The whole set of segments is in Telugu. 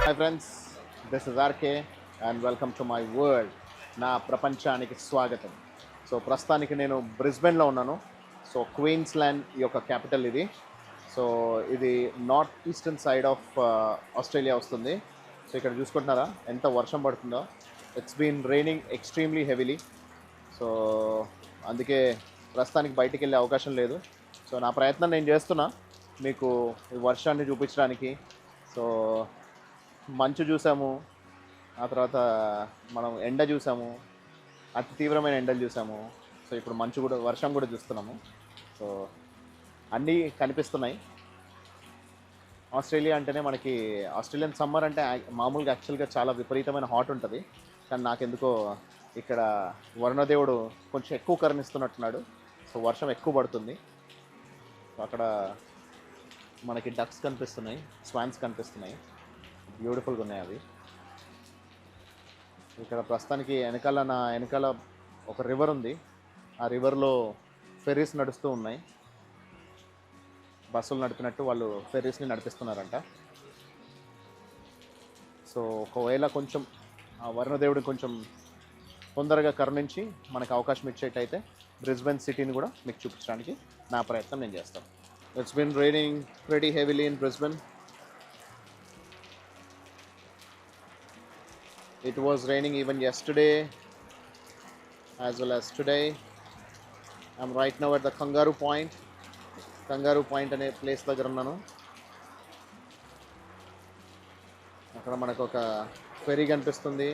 Hi friends, this is RK and welcome to my world. నా ప్రపంచానికి స్వాగతం. సో ప్రస్తుతానికి నేను బ్రిస్బెన్లో ఉన్నాను. సో క్వీన్స్లాండ్ ఈ యొక్క క్యాపిటల్ ఇది. సో ఇది north eastern side of Australia వస్తుంది. సో ఇక్కడ చూసుకుంటున్నారా ఎంత వర్షం పడుతుందో. It's been raining extremely heavily. So అందుకే ప్రస్తుతానికి బయటికి వెళ్ళే అవకాశం లేదు. సో నా ప్రయత్నం నేను చేస్తున్నా మీకు ఈ వర్షాన్ని చూపించడానికి. సో మంచు చూసాము, ఆ తర్వాత మనం ఎండ చూసాము, అతి తీవ్రమైన ఎండలు చూసాము. సో ఇప్పుడు మంచు కూడా, వర్షం కూడా చూస్తున్నాము. సో అన్నీ కనిపిస్తున్నాయి. ఆస్ట్రేలియా అంటేనే మనకి ఆస్ట్రేలియన్ సమ్మర్ అంటే మామూలుగా యాక్చువల్గా చాలా విపరీతమైన హాట్ ఉంటుంది. కానీ నాకెందుకో ఇక్కడ వరుణదేవుడు కొంచెం ఎక్కువ కరుణిస్తున్నట్టున్నాడు. సో వర్షం ఎక్కువ పడుతుంది. సో అక్కడ మనకి డక్స్ కనిపిస్తున్నాయి, స్వాన్స్ కనిపిస్తున్నాయి, బ్యూటిఫుల్గా ఉన్నాయి అవి. ఇక్కడ ప్రస్తుతానికి నా వెనకాల ఒక రివర్ ఉంది. ఆ రివర్లో ఫెర్రీస్ నడుస్తూ ఉన్నాయి. బస్సులు నడిపినట్టు వాళ్ళు ఫెర్రీస్ని నడిపిస్తున్నారంట. సో ఒకవేళ కొంచెం ఆ వరుణదేవుడు కొంచెం తొందరగా కరుణించి మనకు అవకాశం ఇచ్చేటైతే బ్రిస్బెన్ సిటీని కూడా మీకు చూపించడానికి నా ప్రయత్నం నేను చేస్తాను. It's been raining pretty heavily in Brisbane. It was raining even yesterday as well as today. I'm right now at the Kangaroo Point. Kangaroo Point అనే ప్లేస్ దగ్గర ఉన్నాను. అక్కడ మనకు ఒక ఫెరీ కనిపిస్తుంది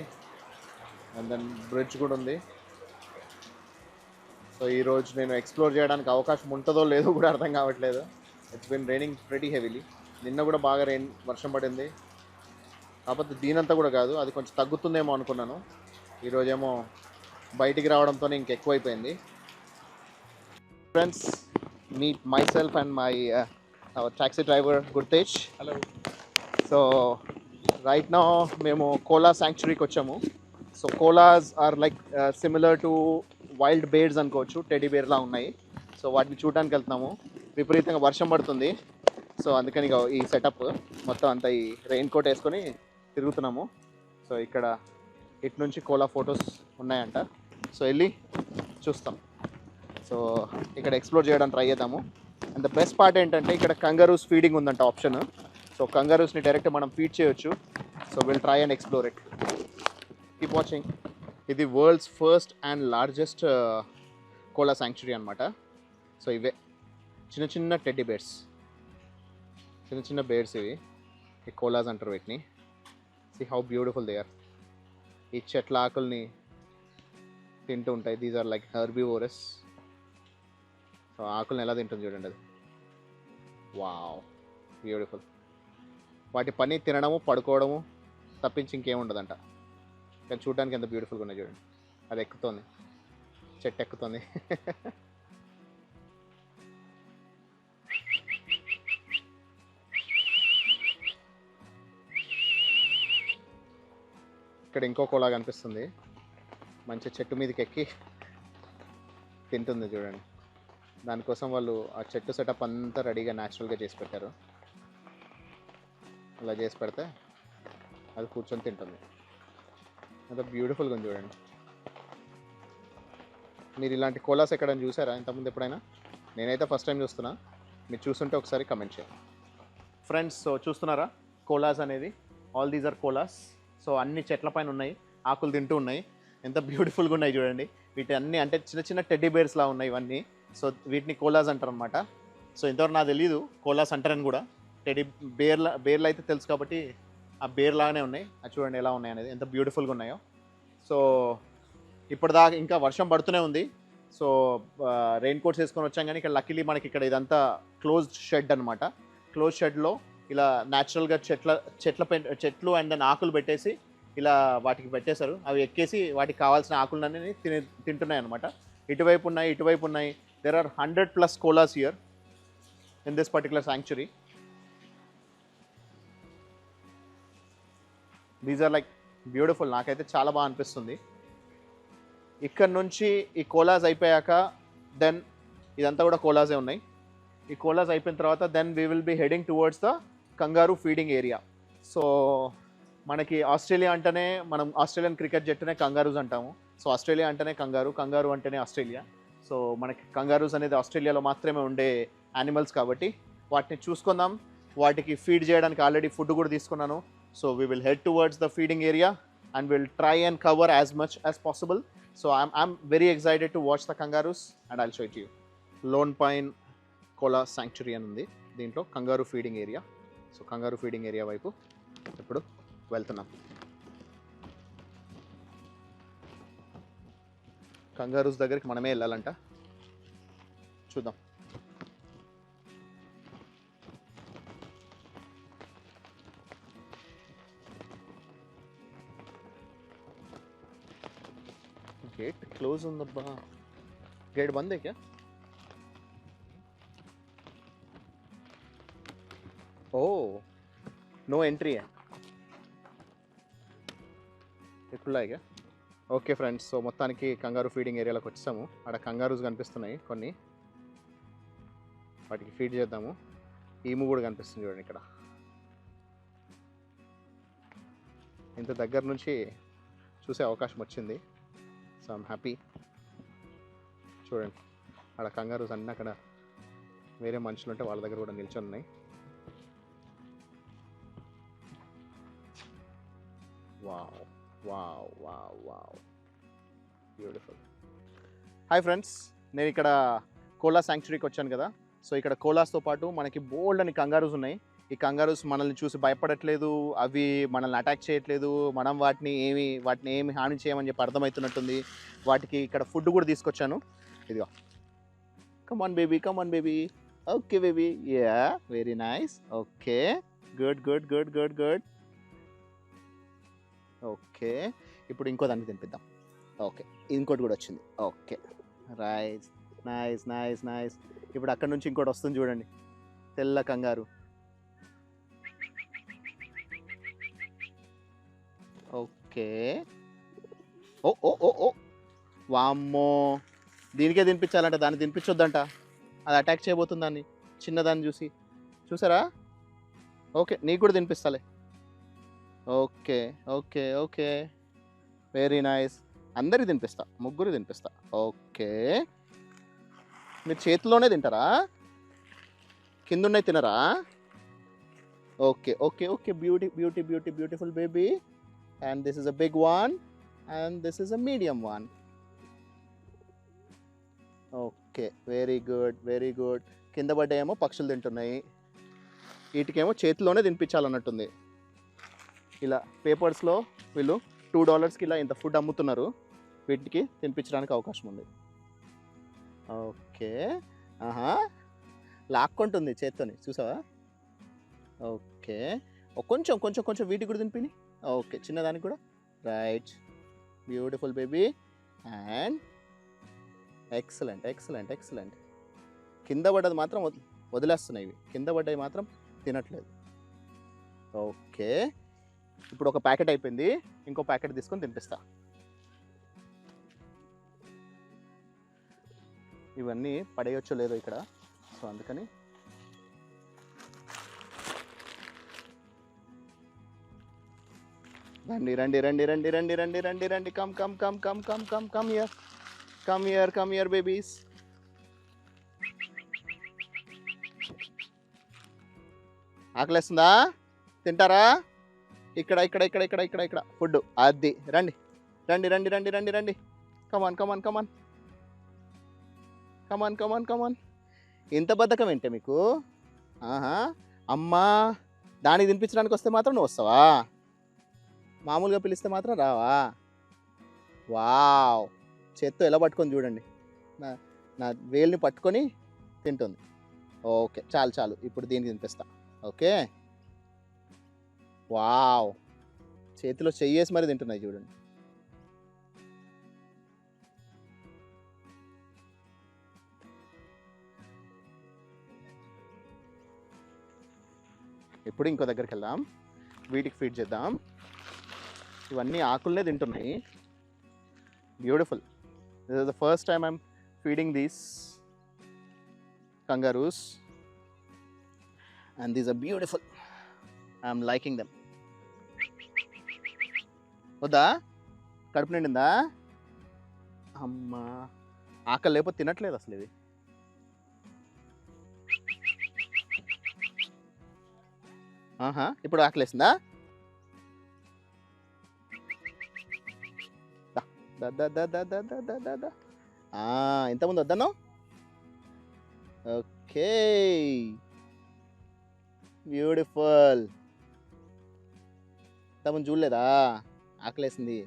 అండ్ దెన్ బ్రిడ్జ్ కూడా ఉంది. సో ఈరోజు నేను ఎక్స్ప్లోర్ చేయడానికి అవకాశం ఉంటుందో లేదో కూడా అర్థం కావట్లేదు. It's been raining pretty heavily. నిన్న కూడా బాగా వర్షం పడింది. కాకపోతే దీనంతా కూడా కాదు, అది కొంచెం తగ్గుతుందేమో అనుకున్నాను. ఈరోజేమో బయటికి రావడంతో ఇంకెక్కువైపోయింది. Friends, meet my self and my taxi driver Gurtej. Hello. So right now మేము కోలా శాంక్చురీకి వచ్చాము. So koalas are like similar to wild bears అనుకోవచ్చు, టెడీ బేర్లా ఉన్నాయి. సో వాటిని చూడడానికి వెళ్తున్నాము. విపరీతంగా వర్షం పడుతుంది. సో అందుకని ఈ సెటప్ మొత్తం అంతా ఈ రెయిన్ కోట్ వేసుకొని తిరుగుతున్నాము. సో ఇక్కడ ఇటు నుంచి కోలా ఫొటోస్ ఉన్నాయంట. సో వెళ్ళి చూస్తాం. సో ఇక్కడ ఎక్స్ప్లోర్ చేయడానికి ట్రై చేద్దాము. అండ్ ద బెస్ట్ పార్ట్ ఏంటంటే ఇక్కడ కంగారూస్ ఫీడింగ్ ఉందంట ఆప్షన్. సో కంగారూస్ని డైరెక్ట్ మనం ఫీడ్ చేయొచ్చు. So will try and explore it. Keep watching. ఇది world's first and largest koala sanctuary అనమాట. సో ఇవే చిన్న చిన్న టెడ్డీ బేర్స్, చిన్న చిన్న బేర్స్ ఇవి. ఈ కోలాస్ అంటారు వీటిని. See how beautiful they are. ఈ చెట్ల ఆకుల్ని తింటూ ఉంటాయి. These are like herbivorous. So ఆకుల్ని ఎలా తింటుంది చూడండి అది. Wow, beautiful. వాటి పని తినడము, పడుకోవడము తప్పించి ఇంకేముండదంట. కానీ చూడడానికి ఎంత బ్యూటిఫుల్గా ఉన్నాయి చూడండి. అది ఎక్కుతోంది, చెట్టు ఎక్కుతోంది. ఇక్కడ ఇంకో కోలా కనిపిస్తుంది, మంచి చెట్టు మీదకి ఎక్కి తింటుంది చూడండి. దానికోసం వాళ్ళు ఆ చెట్టు సెటప్ అంతా రెడీగా న్యాచురల్గా చేసి పెట్టారు. అలా చేసి పెడితే అది కూర్చొని తింటుంది. అంత బ్యూటిఫుల్గా ఉంది చూడండి. మీరు ఇలాంటి కోలాస్ ఎక్కడైనా చూసారా ఇంతకుముందు ఎప్పుడైనా? నేనైతే ఫస్ట్ టైం చూస్తున్నా. మీరు చూస్తుంటే ఒకసారి కమెంట్ చేయండి ఫ్రెండ్స్. సో చూస్తున్నారా కోలాస్ అనేది? All these are koalas. So అన్ని చెట్ల పైన ఉన్నాయి, ఆకులు తింటూ ఉన్నాయి. ఎంత బ్యూటిఫుల్గా ఉన్నాయి చూడండి. వీటి అన్నీ అంటే చిన్న చిన్న టెడ్డీ బేర్స్లా ఉన్నాయి ఇవన్నీ. సో వీటిని కోలాస్ అంటారు అనమాట. సో ఇంతవరకు నాకు తెలీదు కోలాస్ అంటారని కూడా. టెడ్డీ బేర్లు అయితే తెలుసు కాబట్టి ఆ బేర్ లాగానే ఉన్నాయి. అది చూడండి ఎలా ఉన్నాయి అనేది, ఎంత బ్యూటిఫుల్గా ఉన్నాయో. సో ఇప్పటిదాకా ఇంకా వర్షం పడుతూనే ఉంది. సో రెయిన్ కోట్స్ వేసుకొని వచ్చాం. కానీ ఇక్కడ లక్కీలీ మనకి ఇక్కడ ఇదంతా క్లోజ్డ్ షెడ్ అనమాట. క్లోజ్ షెడ్లో ఇలా న్యాచురల్గా చెట్లు అండ్ దాని ఆకులు పెట్టేసి ఇలా వాటికి పెట్టేశారు. అవి ఎక్కేసి వాటికి కావాల్సిన ఆకులన్నీ తింటున్నాయి అనమాట. ఇటువైపు ఉన్నాయి. There are 100+ koalas here in this particular sanctuary. These are like beautiful. నాకైతే చాలా బాగా అనిపిస్తుంది. ఇక్కడ నుంచి ఈ కోలాస్ అయిపోయాక దెన్ ఇదంతా కూడా కోలాసే ఉన్నాయి. ఈ కోలాస్ అయిపోయిన తర్వాత then we will be heading towards the kangaroo feeding area. So మనకి ఆస్ట్రేలియా అంటేనే మనం ఆస్ట్రేలియన్ క్రికెట్ జట్టునే కంగారూస్ అంటాము. సో ఆస్ట్రేలియా అంటేనే కంగారు అంటేనే ఆస్ట్రేలియా. సో మనకి కంగారూస్ అనేది ఆస్ట్రేలియాలో మాత్రమే ఉండే యానిమల్స్ కాబట్టి వాటిని చూసుకుందాం. వాటికి ఫీడ్ చేయడానికి ఆల్రెడీ ఫుడ్ కూడా తీసుకున్నాను. So we will head towards the feeding area and will try and cover as much as possible. So I'm very excited to watch the kangaroos and I'll show it you. Lone Pine koala sanctuary అని ఉంది, దీంట్లో kangaroo feeding area. So kangaroo feeding area వైపు ఇప్పుడు వెళ్తున్నాం. కంగారూస్ దగ్గరికి మనమే వెళ్ళాలంట, చూద్దాం. गेट क्लोज ఉందబ్బా, गेट बंद है क्या? ओ नो एंट्री है ఇప్పుడు లాగా. ఓకే ఫ్రెండ్స్, సో మొత్తానికి కంగారు ఫీడింగ్ ఏరియాలోకి వచ్చాము. అక్కడ కంగారూస్ కనిపిస్తున్నాయి కొన్ని, వాటికి ఫీడ్ చేద్దాము. ఈము కూడా కనిపిస్తుంది చూడండి ఇక్కడ. ఇంత దగ్గర నుంచి చూసే అవకాశం వచ్చింది. So I'm happy. చూడండి అక్కడ కంగారూస్ అన్నీ, అక్కడ వేరే మనుషులు ఉంటే వాళ్ళ దగ్గర కూడా నిల్చొని ఉన్నాయి. Wow wow wow wow, beautiful. Hi friends, నేను ఇక్కడ కోలా శాంక్చురీకి వచ్చాను కదా. సో ఇక్కడ కోలాస్తో పాటు మనకి బోల్డ్ అని కంగారూస్ ఉన్నాయి. ఈ కంగారూస్ మనల్ని చూసి భయపడట్లేదు, అవి మనల్ని అటాక్ చేయట్లేదు, మనం వాటిని ఏమి హాని చేయమని చెప్పి అర్థమవుతున్నట్టుంది. వాటికి ఇక్కడ ఫుడ్ కూడా తీసుకొచ్చాను. ఇదిగో, come on baby, come on baby. Okay baby, yeah very nice. Okay, good good good good good. Okay, ఇప్పుడు ఇంకో దాన్ని తినిపిద్దాం. ఓకే, ఇంకోటి కూడా వచ్చింది. Okay, rice, nice nice nice. ఇప్పుడు అక్కడ నుంచి ఇంకోటి వస్తుంది చూడండి, తెల్ల కంగారు. ఓకే, ఓ ఓ ఓ ఓ, వామ్మో, దీనికే తినిపించాలంట, దాన్ని తినిపించొద్దంట, అది అటాక్ చేయబోతుంది దాన్ని, చిన్నదాన్ని చూసి. చూసారా? ఓకే, నీకు కూడా తినిపిస్తాలే. Okay okay okay, very nice. అందరికి తినిపిస్తా, ముగ్గురు తినిపిస్తా. ఓకే, మీరు చేతిలోనే తింటారా? కింద ఉన్నాయి తినరా? Okay okay okay, beauty beauty beauty beautiful baby. And this is a big one and this is a medium one. Okay, very good very good. కింద పడ్డాయేమో పక్షులు తింటున్నాయి, వీటికేమో చేతిలోనే తినిపించాలన్నట్టుంది. ఇలా పేపర్స్లో వీళ్ళు $2కి ఇలా ఇంత ఫుడ్ అమ్ముతున్నారు, వీటికి తినిపించడానికి అవకాశం ఉంది. ఓకే, ఆహా, లాక్కుంటుంది చేత్తోని, చూసావా? ఓకే, కొంచెం కొంచెం కొంచెం వీటికి కూడా తినిపిని. ఓకే, చిన్నదానికి కూడా. Right, beautiful baby. And excellent excellent excellent. కింద పడ్డది మాత్రం వదిలేస్తున్నాయి, ఇవి కింద పడ్డవి మాత్రం తినట్లేదు. ఓకే, ఇప్పుడు ఒక ప్యాకెట్ అయిపోయింది, ఇంకో ప్యాకెట్ తీసుకొని తినిపిస్తా. ఇవన్నీ పడేయొచ్చో లేదో ఇక్కడ, సో అందుకని రండి రండి రండి రండి రండి రండి రండి రండి, come come come come come come come here, come here, come here babies. ఆకలేస్తుందా? తింటారా? ఇక్కడ ఇక్కడ ఇక్కడ ఇక్కడ ఇక్కడ ఇక్కడ ఫుడ్, అది. రండి రండి రండి రండి రండి రండి, కమాన్ కమాన్ కమాన్ కమాన్ కమాన్ కమాన్. ఇంత బద్ధకం ఏంటే మీకు? ఆహా, అమ్మా దానికి తినిపించడానికి వస్తే మాత్రం నువ్వు వస్తావా? మామూలుగా పిలిస్తే మాత్రం రావా? వావ్, చేత్తో ఎలా పట్టుకొని చూడండి, నా వేలుని పట్టుకొని తింటుంది. ఓకే, చాలు చాలు, ఇప్పుడు దీనికి తినిపిస్తా. ఓకే, వావ్, చేతిలో చెయ్యేసి మరి తింటున్నాయి చూడండి. ఇప్పుడు ఇంకో దగ్గరికి వెళ్దాం, వీటికి ఫీడ్ చేద్దాం. ఇవన్నీ ఆకులనే తింటున్నాయి. Beautiful. This is the first time I'm feeding these kangaroos. And these are beautiful. I'm liking them. వద్దా కడుపు నిండిందా అమ్మా ఆకలి లేకపోతే తినట్లేదు అసలు ఇవి ఇప్పుడు ఆకలేసిందా ఇంతకుముందు వద్దను ఓకే బ్యూటిఫుల్ ఇంతకుముందు చూడలేదా ఆకలేసింది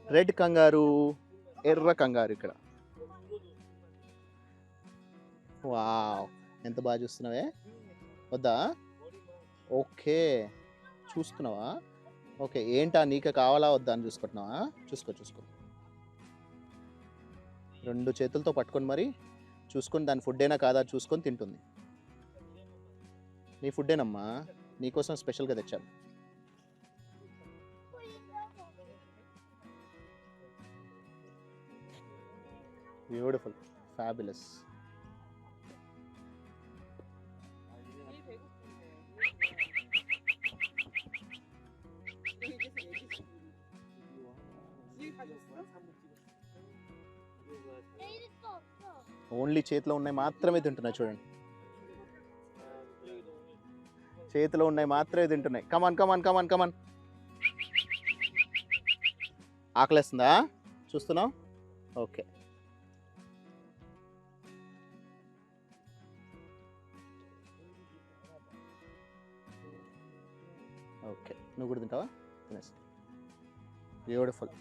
రెడ్ కంగారు ఎర్ర కంగారు ఇక్కడ వావ్ ఎంత బాగా చూస్తున్నావే వద్దా ఓకే చూస్తున్నావా ఓకే ఏంటా నీకు కావాలా వద్దా అని చూసుకుంటున్నావా చూసుకో రెండు చేతులతో పట్టుకొని మరి చూసుకొని దాని ఫుడ్ అయినా కాదా చూసుకొని తింటుంది నీ ఫుడ్డేనమ్మా నీకోసం స్పెషల్గా తెచ్చాను బ్యూటిఫుల్ ఫ్యాబులస్ ఓన్లీ చేతిలో ఉన్నాయి మాత్రమే తింటున్నాయి చూడండి చేతిలో ఉన్నాయి మాత్రమే తింటున్నాయి కమాన్ ఆకలేస్తుందా చూస్తున్నావు ఓకే ఓకే నువ్వు కూడా తింటావా తినేసి beautiful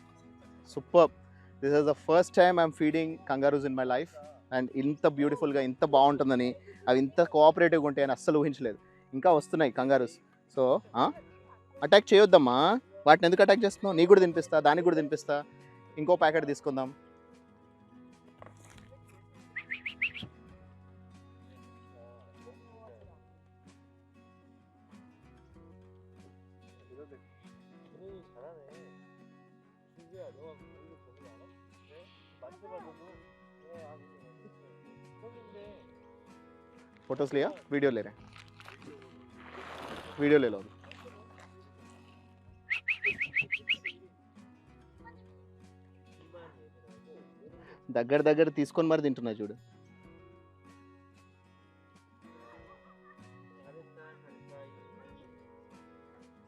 super this is the first time I'm feeding kangaroos in my life and ఇంత బ్యూటిఫుల్గా ఇంత బాగుంటుందని అవి ఇంత కోఆపరేటివ్గా ఉంటాయని అస్సలు ఊహించలేదు ఇంకా వస్తున్నాయి కంగారూస్ సో అటాక్ చేయొద్దమ్మా వాటిని ఎందుకు అటాక్ చేస్తున్నావు నీకు కూడా తినిపిస్తా దానికి కూడా తినిపిస్తా ఇంకో ప్యాకెట్ తీసుకుందాం फोटोज लिया वीडियो ले रहे हैं वीडियो ले लो దగ్గర తీసుకొని మరి తింటున్నా చూడు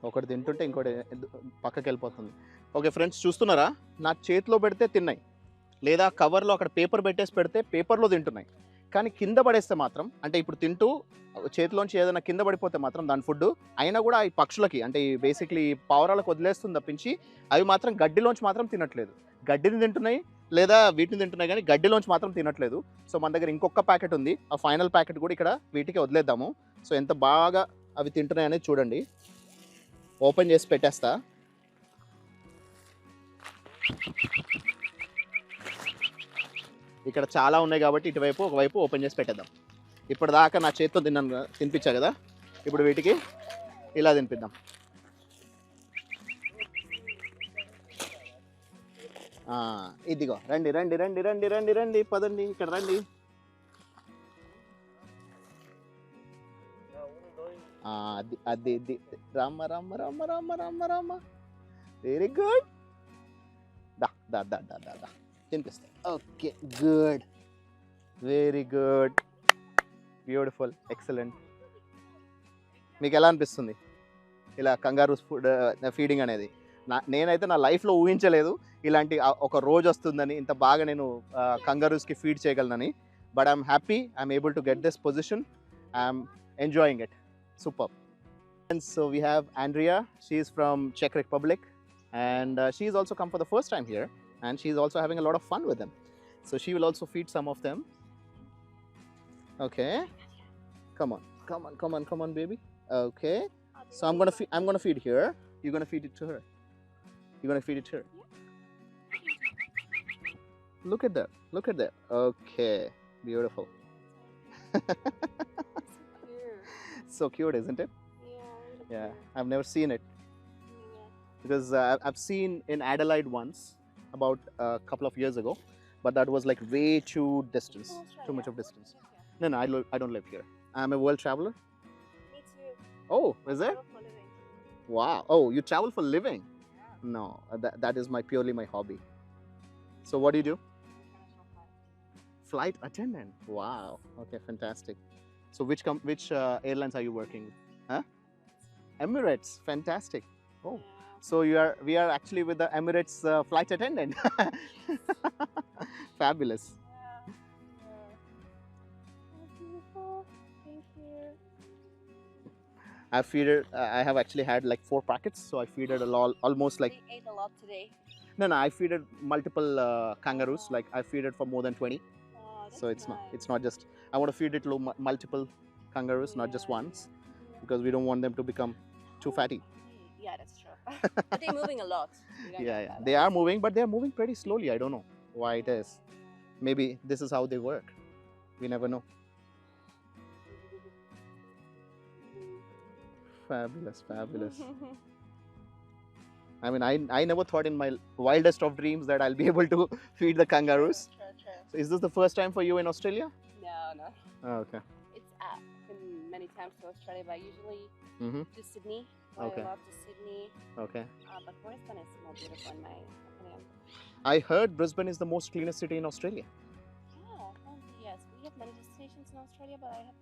ఒకటి తింటుంటే ఇంకోటి పక్కకి వెళ్ళిపోతుంది ఓకే ఫ్రెండ్స్ చూస్తున్నారా నా చేతిలో పెడితే తిన్నాయి లేదా కవర్లో అక్కడ పేపర్ పెట్టేసి పెడితే పేపర్లో తింటున్నాయి కానీ కింద పడేస్తే మాత్రం అంటే ఇప్పుడు తింటూ చేతిలోంచి ఏదైనా కింద పడిపోతే మాత్రం దాని ఫుడ్ అయినా కూడా ఈ పక్షులకి అంటే బేసిక్లీ పావురాలకు వదిలేస్తుంది తప్పించి అవి మాత్రం గడ్డిలోంచి మాత్రం తినట్లేదు గడ్డిని తింటున్నాయి లేదా వీటిని తింటున్నాయి కానీ గడ్డిలోంచి మాత్రం తినట్లేదు సో మన దగ్గర ఇంకొక ప్యాకెట్ ఉంది ఆ ఫైనల్ ప్యాకెట్ కూడా ఇక్కడ వీటికి వదిలేద్దాము సో ఎంత బాగా అవి తింటున్నాయి అనేది చూడండి ఓపెన్ చేసి పెట్టేస్తా ఇక్కడ చాలా ఉన్నాయి కాబట్టి ఇటువైపు ఒకవైపు ఓపెన్ చేసి పెట్టేద్దాం ఇప్పటిదాకా నా చేతితో తినిపించా కదా ఇప్పుడు వీటికి ఇలా తినిపిద్దాం ఇదిగో రండి రండి రండి రండి రండి రండి పదండి ఇక్కడ రండి అది అది ఇది రామ్మ రామ్మ రామ్మ రామ్మ రామ్మ రామ్మ వెరీ గుడ్ దా దా దా దా దా దా తినిపిస్తా okay good very good beautiful excellent మీకు ఎలా అనిపిస్తుంది ఇలా కంగారూస్ ఫుడ్ ఫీడింగ్ అనేది నేనైతే నా లైఫ్లో ఊహించలేదు ఇలాంటి ఒక రోజు వస్తుందని ఇంత బాగా నేను కంగారూస్కి ఫీడ్ చేయగలనని but I'm happy I'm able to get this position I'm enjoying it super so we have Andrea she is from చెక్ Republic and she has also come for the first time here and she is also having a lot of fun with them so she will also feed some of them okay come on baby okay so I'm going to feed here you're going to feed it to her you're going to feed it to her look at that okay beautiful so cute isn't it yeah I've never seen it because I've seen in Adelaide once about a couple of years ago, but that was like way too distance, too much of distance. No, I don't live here. I'm a world traveler. Me too. Oh, is it? Travel for a living. Wow. Oh, you travel for living? No, that is purely my hobby. So what do you do? International flight. Flight attendant. Wow. Okay, fantastic. So which airlines are you working with? Huh? Emirates. Fantastic. Oh. Yeah. So we are actually with the Emirates flight attendant. Fabulous. Yeah. Beautiful. Thank you. I have actually had like 4 packets, so I feeded almost like They ate a lot today. no, I feeded multiple kangaroos. Like I feeded for more than 20. Oh, that's So it's nice. not just I want to feed it to multiple kangaroos, not just Yeah. once, because we don't want them to become too fatty. Yeah, that's true. But they're moving a lot. You don't Yeah, know yeah. that. They are moving, but they are moving pretty slowly. I don't know why it is. Maybe this is how they work. We never know. Fabulous, fabulous. I mean, I never thought in my wildest of dreams that I'll be able to feed the kangaroos. True. So is this the first time for you in Australia? No. Oh, okay. It's been many times to Australia, but usually Mm-hmm. to Sydney. Fly Okay. a lot to Sydney. Okay. But Brisbane is more beautiful in my opinion. I heard Brisbane is the most cleanest city in Australia. Yeah, apparently yes. We have many destinations in Australia, but I have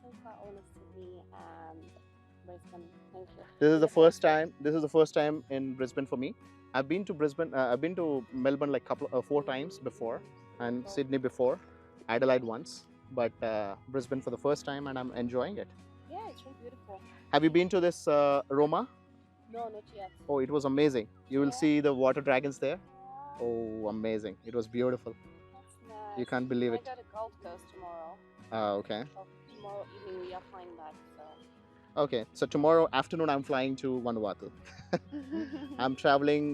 so far only Sydney and Brisbane. Thank you. This is the Beautiful. first time. This is the first time in Brisbane for me. I've been to Brisbane. I've been to Melbourne like 4 times before, and Beautiful. Sydney before, Adelaide once, but Brisbane for the first time, and I'm enjoying it. Yeah, it's really beautiful. Have you been to this Roma? No, not yet. Oh, it was amazing. You will Yeah. see the water dragons there. Yeah, Oh, amazing! It was beautiful. that's nice. You can't believe I it. got a Gold Coast tomorrow. Okay. So tomorrow evening we are flying back. So. Okay. So tomorrow afternoon I'm flying to Vanuatu. I'm traveling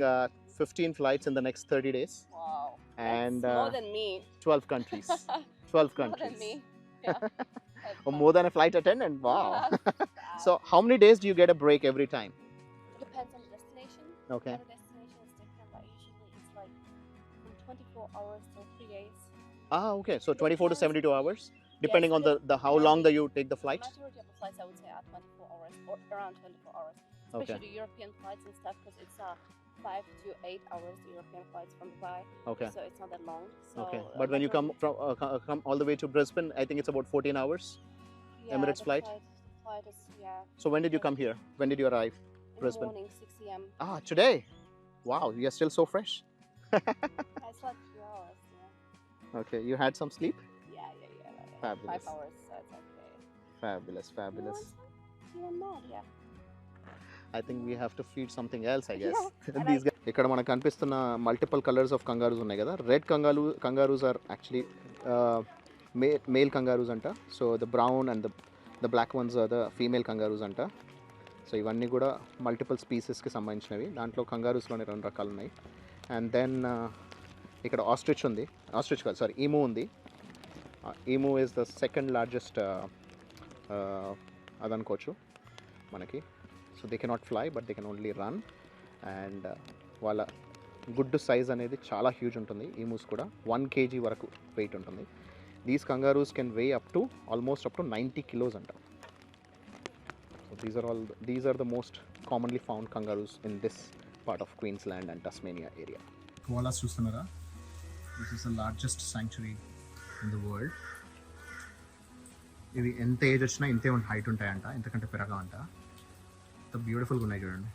15 flights in the next 30 days. Wow. And That's more than me. 12 countries. 12 More countries. than me. Yeah. That's Or fun. more than a flight attendant. Wow. Yeah. So how many days do you get a break every time? Depends on the destination. Okay. Every destination is different, but usually it's like from 24 hours to 3 days. Ah, okay. So 24 to 72 hours, depending Yes, on the how yeah. long that you take the The flight. majority of the flights I would say are 24 hours or around 24 hours. Okay. Especially the European flights and stuff because it's 5 to 8 hours the European flights from Dubai. Okay. So it's not that long. So, Okay. But when you come majority- from come all the way to Brisbane, I think it's about 14 hours. yeah, Emirates the flight? The flight is, yeah. So when did you come here? When did you arrive? In Brisbane. the morning, 6 a.m. Ah, today. Wow, you are still so fresh. I slept 2 hours. Yeah. Okay. You had some sleep? Yeah. Like Fabulous. 5 hours, so it's okay. Fabulous, You fabulous. want some? Do you want more? Yeah. I think we have to feed something else, I guess. And These guys. ఇక్కడ మనకు కనిపిస్తున్న మల్టిపుల్ కలర్స్ ఆఫ్ కంగారూస్ ఉన్నాయి కదా. Red kangaroos are actually male kangaroos అంట. So the brown and the black ones are the female kangaroos అంట. సో ఇవన్నీ కూడా మల్టిపుల్ స్పీసెస్కి సంబంధించినవి. దాంట్లో కంగారూస్లోనే 2 రకాలు ఉన్నాయి. అండ్ దెన్ ఇక్కడ ఆస్ట్రిచ్ ఉంది. ఆస్ట్రిచ్ కాదు, సారీ, ఈమూ ఉంది. ఈమూ ఈజ్ ద సెకండ్ లార్జెస్ట్ అదనుకోవచ్చు మనకి. So they cannot fly but they can only run. And వాళ్ళ గుడ్డు సైజ్ అనేది చాలా హ్యూజ్ ఉంటుంది. ఈమూస్ కూడా 1 kg వరకు వెయిట్ ఉంటుంది. These kangaroos can weigh almost up to 90 kilos అంట. So these are the most commonly found kangaroos in this part of Queensland and Tasmania area. Koalas చూస్తున్నారా? This is the largest sanctuary in the world. ఇవి ఎంత ఏజ్ వచ్చినా ఇంతే హైట్ ఉంటాయంట, ఇంతకంటే పెరగా అంట. ఎంత బ్యూటిఫుల్గా ఉన్నాయి చూడండి.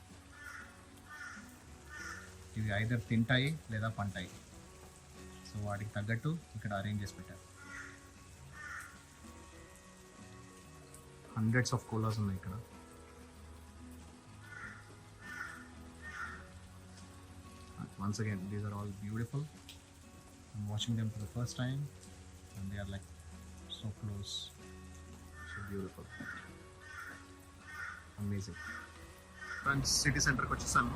ఇవి ఐదర్ తింటాయి లేదా పంటాయి. సో వాటికి తగ్గట్టు ఇక్కడ అరేంజ్ చేసి పెట్టారు. హండ్రెడ్స్ ఆఫ్ కోలాస్ ఉన్నాయి ఇక్కడ. Once again, these are all beautiful. I'm watching them for the first time and they are like so close, so beautiful, amazing. Friends, city center కి వచ్చేసాను.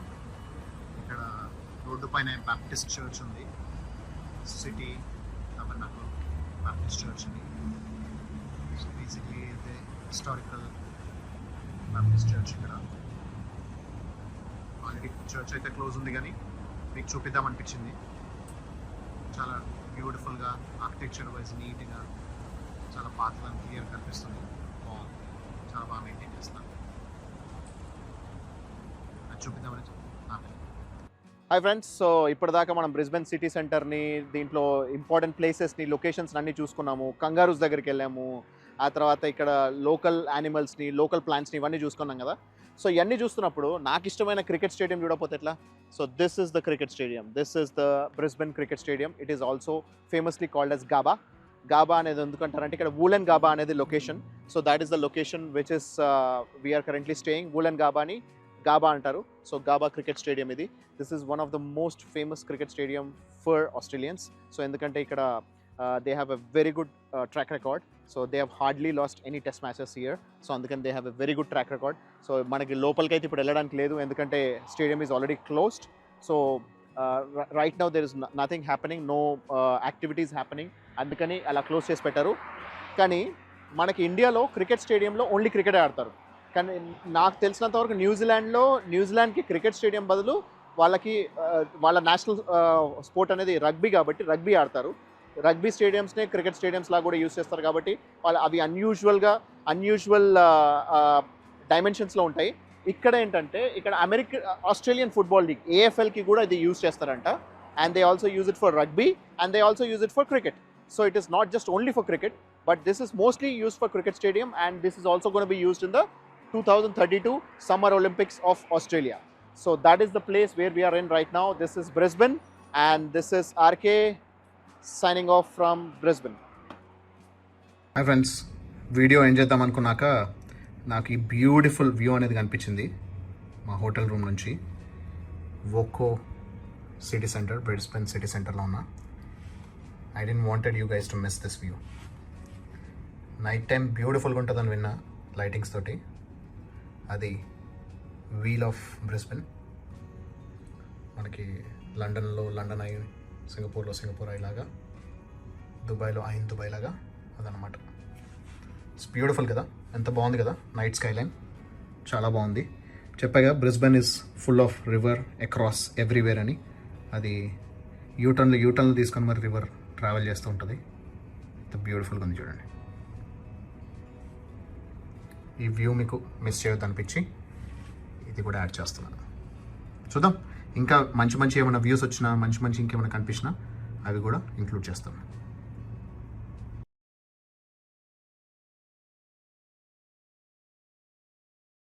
ఇక్కడ రోడ్డు పైన బాప్టిస్ట్ చర్చ్ ఉంది. సిటీ టబర్నాకల్ బాప్టిస్ట్ చర్చ్ అని. సో బేసిక్లీ ఇది హిస్టారికల్ బాప్టిస్ట్ చర్చ్ ఇక్కడ. ఇప్పటికి చర్చ్ అయితే క్లోజ్ ఉంది, కానీ మీకు చూపిద్దాం అనిపించింది. చాలా బ్యూటిఫుల్గా ఆర్కిటెక్చర్ వైజ్ నీట్గా చాలా పాతదని క్లియర్ కనిపిస్తుంది. బాగుంది, చాలా బాగా మెయింటైన్ చేస్తున్నారు. అది చూపిద్దామని హాయ్ ఫ్రెండ్స్. సో ఇప్పటిదాకా మనం బ్రిస్బెన్ సిటీ సెంటర్ని, దీంట్లో ఇంపార్టెంట్ ప్లేసెస్ని, లొకేషన్స్ అన్నీ చూసుకున్నాము. కంగారూస్ దగ్గరికి వెళ్ళాము, ఆ తర్వాత ఇక్కడ లోకల్ యానిమల్స్ని, లోకల్ ప్లాంట్స్ని ఇవన్నీ చూసుకున్నాం కదా. సో ఇవన్నీ చూస్తున్నప్పుడు నాకు ఇష్టమైన క్రికెట్ స్టేడియం చూడకపోతే ఎట్లా? So this is the cricket stadium. This is the Brisbane cricket stadium. It is also famously called as Gabba. Gabba అనేది ఎందుకంటారంటే ఇక్కడ వూలెన్ గాబా అనేది location. So that is the location which is we're currently staying. వూలెన్ గాబాని గాబా అంటారు. సో గాబా క్రికెట్ స్టేడియం ఇది. This is one of the most famous cricket stadium for Australians. So ఎందుకంటే ఇక్కడ they have a very good track record. So they have hardly lost any test matches here. So అందుకని they have a very good track record. So మనకి లోపలికి అయితే ఇప్పుడు వెళ్ళడానికి లేదు, ఎందుకంటే stadium is already closed. So right now there is nothing happening, no activities happening, అందుకని అలా క్లోజ్ చేసి పెట్టారు. కానీ మనకి ఇండియాలో క్రికెట్ స్టేడియంలో ఓన్లీ క్రికెట్ ఆడతారు. కానీ నాకు తెలిసినంత వరకు న్యూజిలాండ్కి క్రికెట్ స్టేడియం బదులు వాళ్ళకి వాళ్ళ నేషనల్ స్పోర్ట్ అనేది రగ్బీ, కాబట్టి రగ్బీ ఆడతారు. రగ్బీ స్టేడియంస్నే క్రికెట్ స్టేడియంస్ లాగా కూడా యూజ్ చేస్తారు, కాబట్టి వాళ్ళు అవి అన్యూజువల్ డైమెన్షన్స్లో ఉంటాయి. ఇక్కడ ఏంటంటే ఇక్కడ ఆస్ట్రేలియన్ ఫుట్బాల్ లీగ్ AFLకి కూడా ఇది యూజ్ చేస్తారంట. And they also use it for rugby and they also use it for cricket. So it is not just only for cricket, but this is mostly used for cricket stadium, and this is also going to be used in the 2032 Summer Olympics of Australia. So that is the place where we are in right now. This is Brisbane, and this is RK signing off from Brisbane. Hi friends, video ఏం చేద్దాం అనుకున్నాక నాకు ఈ బ్యూటిఫుల్ వ్యూ అనేది కనిపించింది మా హోటల్ రూమ్ నుంచి. వోకో సిటీ సెంటర్, బ్రిస్బెన్ సిటీ సెంటర్లో ఉన్నా. I didn't wanted you guys to miss this view. Night time బ్యూటిఫుల్గా ఉంటుందని విన్నా, లైటింగ్స్ తోటి. అది వీల్ ఆఫ్ బ్రిస్బెన్. మనకి లండన్లో లండన్ అయి, సింగపూర్లో సింగపూర్ అయ్యేలాగా, దుబాయ్లో అయిన దుబాయ్ లాగా అదనమాట. ఇట్స్ బ్యూటిఫుల్ కదా, ఎంత బాగుంది కదా నైట్ స్కై లైన్, చాలా బాగుంది. చెప్పాగా Brisbane is full of river across everywhere అని. అది యూటర్న్లు తీసుకొని మరి రివర్ ట్రావెల్ చేస్తూ ఉంటుంది. ఎంత బ్యూటిఫుల్గా ఉంది చూడండి. ఈ వ్యూ మీకు మిస్ చేయొద్దు అనిపించి ఇది కూడా యాడ్ చేస్తున్నాను. చూద్దాం ఇంకా మంచి ఏమైనా వ్యూస్ వచ్చినా, మంచి ఇంకేమైనా కనిపించినా అవి కూడా ఇంక్లూడ్ చేస్తాను.